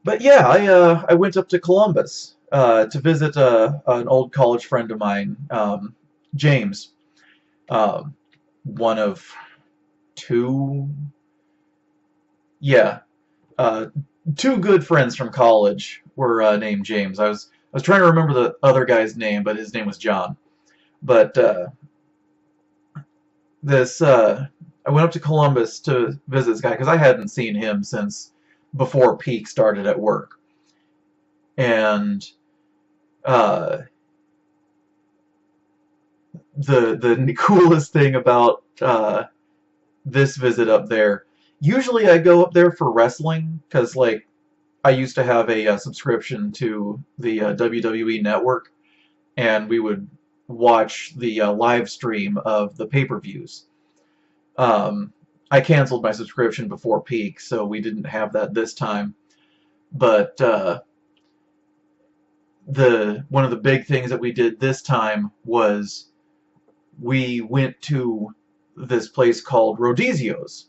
But yeah, I went up to Columbus to visit an old college friend of mine, James, um, one of two, yeah, uh, two good friends from college were named James. I was trying to remember the other guy's name, but his name was John. But this I went up to Columbus to visit this guy because I hadn't seen him since before peak started at work, and uh, the coolest thing about this visit up there. Usually, I go up there for wrestling because, like, I used to have a subscription to the WWE Network, and we would watch the live stream of the pay-per-views. Um, I canceled my subscription before peak, so we didn't have that this time. But the one of the big things that we did this time was we went to this place called Rhodesios.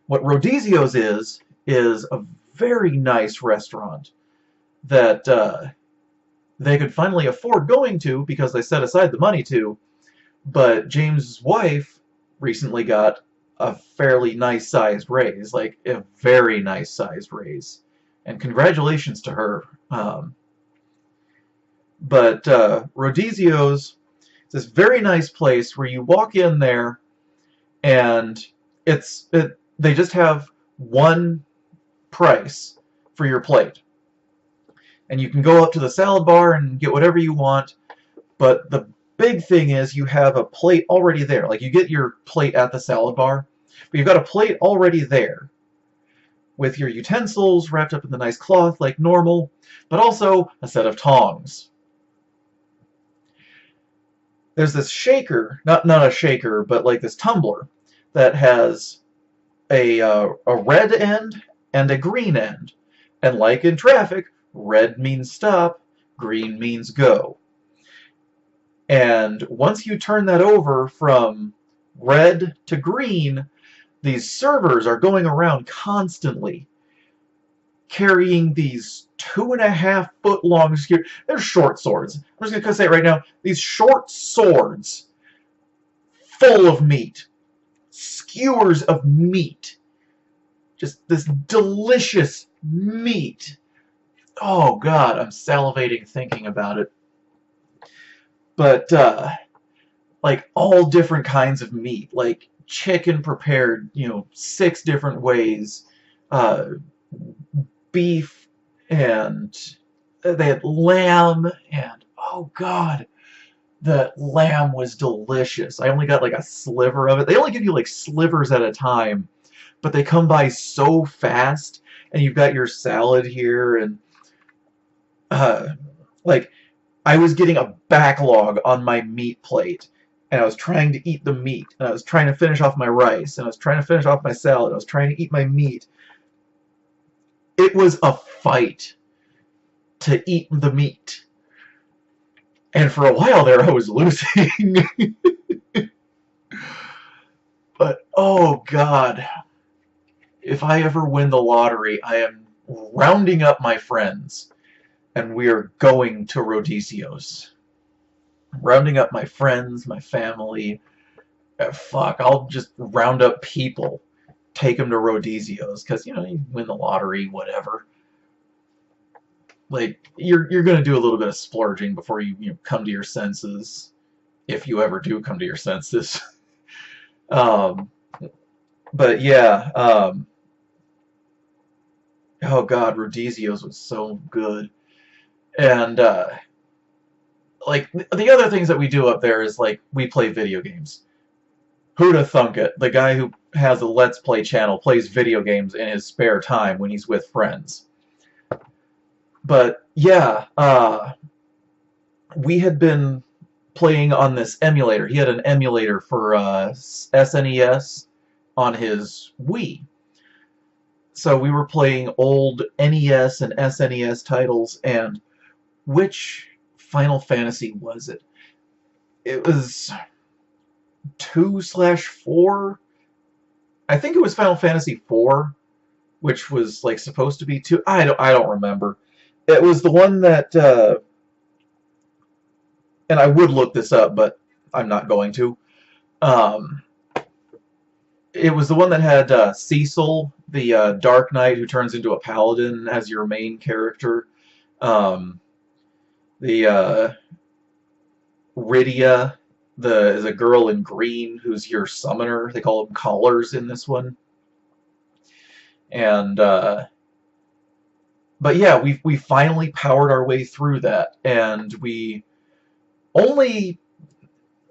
What Rhodesios is a very nice restaurant that they could finally afford going to because they set aside the money to. But James's wife recently got a fairly nice sized raise, like a very nice sized raise, and congratulations to her. But Rhodesios is this very nice place where you walk in there and they just have one price for your plate, and you can go up to the salad bar and get whatever you want. But the big thing is you have a plate already there. Like you get your plate at the salad bar, but you've got a plate already there with your utensils wrapped up in the nice cloth like normal, but also a set of tongs. There's this shaker, not a shaker, but like this tumbler that has a red end and a green end. And like in traffic, red means stop, green means go. And once you turn that over from red to green, these servers are going around constantly carrying these 2.5 foot long skewers. They're short swords. I'm just going to say it right now. These short swords full of meat. Skewers of meat. Just this delicious meat. Oh God, I'm salivating thinking about it. But like all different kinds of meat, like chicken prepared, 6 different ways, uh, beef, and they had lamb, and oh God, the lamb was delicious. I only got like a sliver of it. They only give you like slivers at a time, but they come by so fast, and you've got your salad here, and uh, like I was getting a backlog on my meat plate, and I was trying to eat the meat, and I was trying to finish off my rice, and I was trying to finish off my salad, I was trying to eat my meat. It was a fight to eat the meat. And for a while there, I was losing. But, oh God, if I ever win the lottery, I am rounding up my friends, and we are going to Rhodesios. Rounding up my friends, my family. Fuck, I'll just round up people, take them to Rhodesios, because you win the lottery, whatever. Like you're gonna do a little bit of splurging before you come to your senses, if you ever do come to your senses. um, but yeah, oh God, Rhodesios was so good, and like the other things that we do up there is like we play video games. Who'da thunk it? The guy who has a Let's Play channel plays video games in his spare time when he's with friends. But yeah, we had been playing on this emulator. He had an emulator for SNES on his Wii. So we were playing old NES and SNES titles, and which Final Fantasy was it? It was 2/4. I think it was Final Fantasy 4. which was like supposed to be two. I don't remember. It was the one that, and I would look this up, but I'm not going to. Um, it was the one that had Cecil, the Dark Knight who turns into a paladin as your main character. Um, the Rydia, the girl in green who's your summoner. They call them callers in this one. And but yeah, we finally powered our way through that, and we only,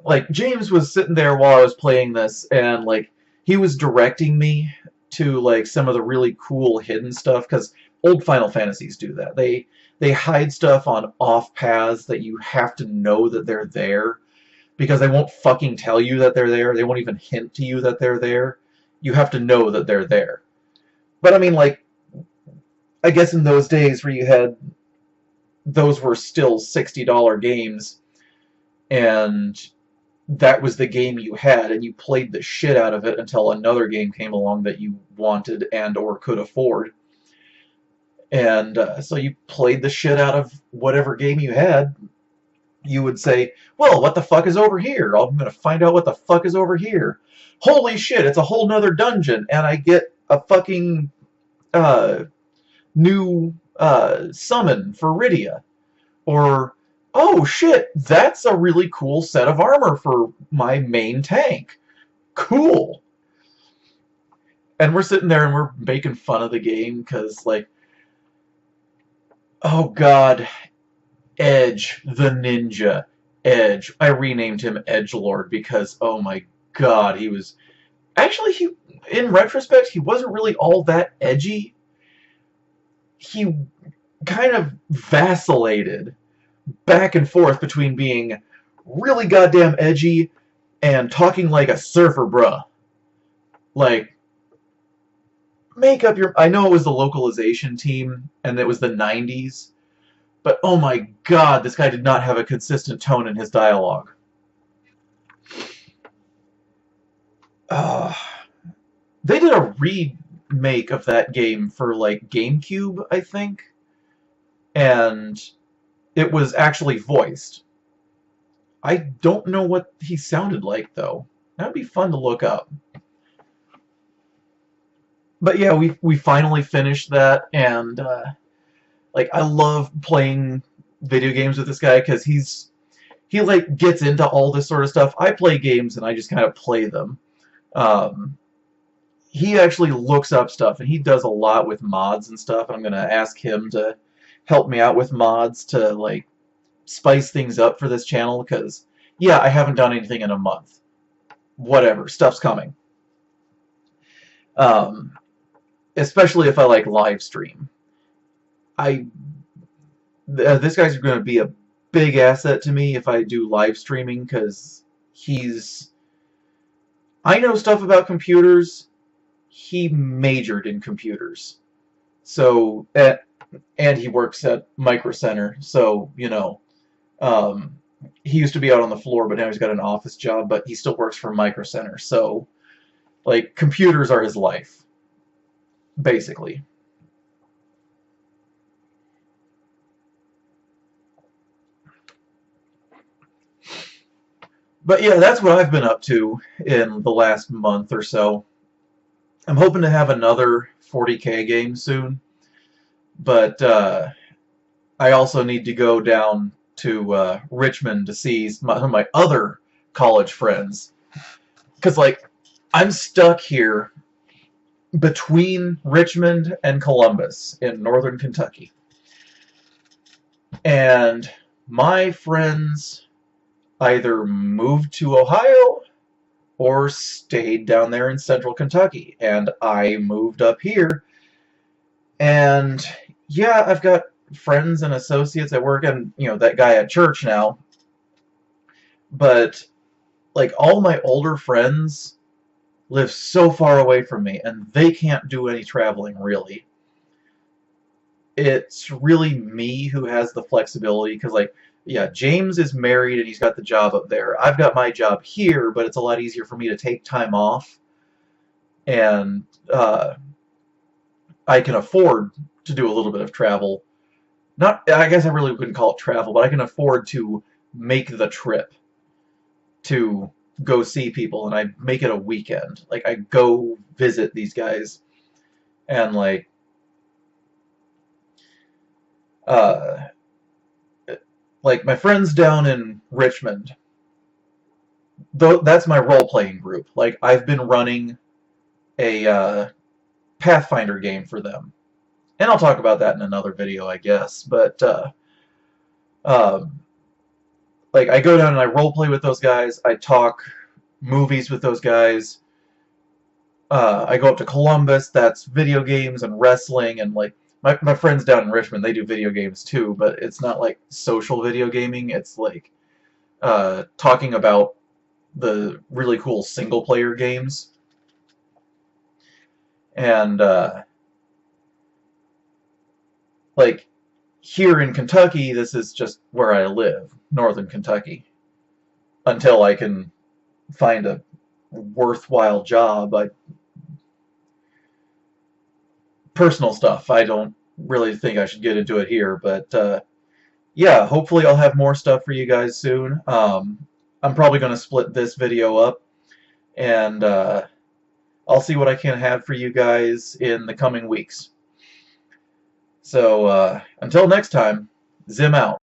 like, James was sitting there while I was playing this, and like he was directing me to like some of the really cool hidden stuff, because old Final Fantasies do that. They hide stuff on off paths that you have to know that they're there, because they won't fucking tell you that they're there. They won't even hint to you that they're there. You have to know that they're there. But I mean, like, I guess in those days where you had, those were still $60 games, and that was the game you had, and you played the shit out of it until another game came along that you wanted and or could afford. And so you played the shit out of whatever game you had. You would say, well, what the fuck is over here? I'm going to find out what the fuck is over here. Holy shit, it's a whole nother dungeon, and I get a fucking new summon for Rydia. Or, oh shit, that's a really cool set of armor for my main tank. Cool. And we're sitting there and we're making fun of the game because, like, oh god, Edge, the ninja. Edge. I renamed him Edgelord because, oh my god, he was... Actually, in retrospect, he wasn't really all that edgy. He kind of vacillated back and forth between being really goddamn edgy and talking like a surfer bruh. Like, make up your... I know it was the localization team, and it was the 90s, but oh my god, this guy did not have a consistent tone in his dialogue. They did a remake of that game for, like, GameCube, I think, and it was actually voiced. I don't know what he sounded like, though. That'd be fun to look up. But yeah, we finally finished that, and like, I love playing video games with this guy because he like gets into all this sort of stuff. I play games and I just kind of play them. He actually looks up stuff, and he does a lot with mods and stuff, and I'm gonna ask him to help me out with mods to like spice things up for this channel, because yeah, I haven't done anything in a month. Whatever, stuff's coming. Especially if I like live stream. This guy's going to be a big asset to me if I do live streaming, because I know stuff about computers. He majored in computers. So, and he works at Micro Center, so, you know, he used to be out on the floor, but now he's got an office job, but he still works for Micro Center, so, like, computers are his life, basically. But yeah, that's what I've been up to in the last month or so. I'm hoping to have another 40K game soon, but I also need to go down to Richmond to see my other college friends, because, like, I'm stuck here between Richmond and Columbus in northern Kentucky, and my friends either moved to Ohio or stayed down there in central Kentucky, and I moved up here. And yeah, I've got friends and associates at work, and, you know, that guy at church now, but like, all my older friends live so far away from me, and they can't do any traveling, really. It's really me who has the flexibility, because, like, yeah, James is married and he's got the job up there. I've got my job here, but it's a lot easier for me to take time off. And I can afford to do a little bit of travel. Not, I guess I really wouldn't call it travel, but I can afford to make the trip to go see people, and I make it a weekend. Like I go visit these guys, and uh, like my friends down in Richmond. Though that's my role playing group. Like I've been running a Pathfinder game for them, and I'll talk about that in another video, I guess. But um, like I go down and I role play with those guys. I talk movies with those guys. I go up to Columbus. That's video games and wrestling, and like my friends down in Richmond, they do video games too, but it's not like social video gaming. It's like talking about the really cool single player games. And like here in Kentucky, this is just where I live, northern Kentucky, until I can find a worthwhile job. Personal stuff, I don't really think I should get into it here, but yeah, hopefully I'll have more stuff for you guys soon. I'm probably going to split this video up, and I'll see what I can have for you guys in the coming weeks. So until next time, Zim out.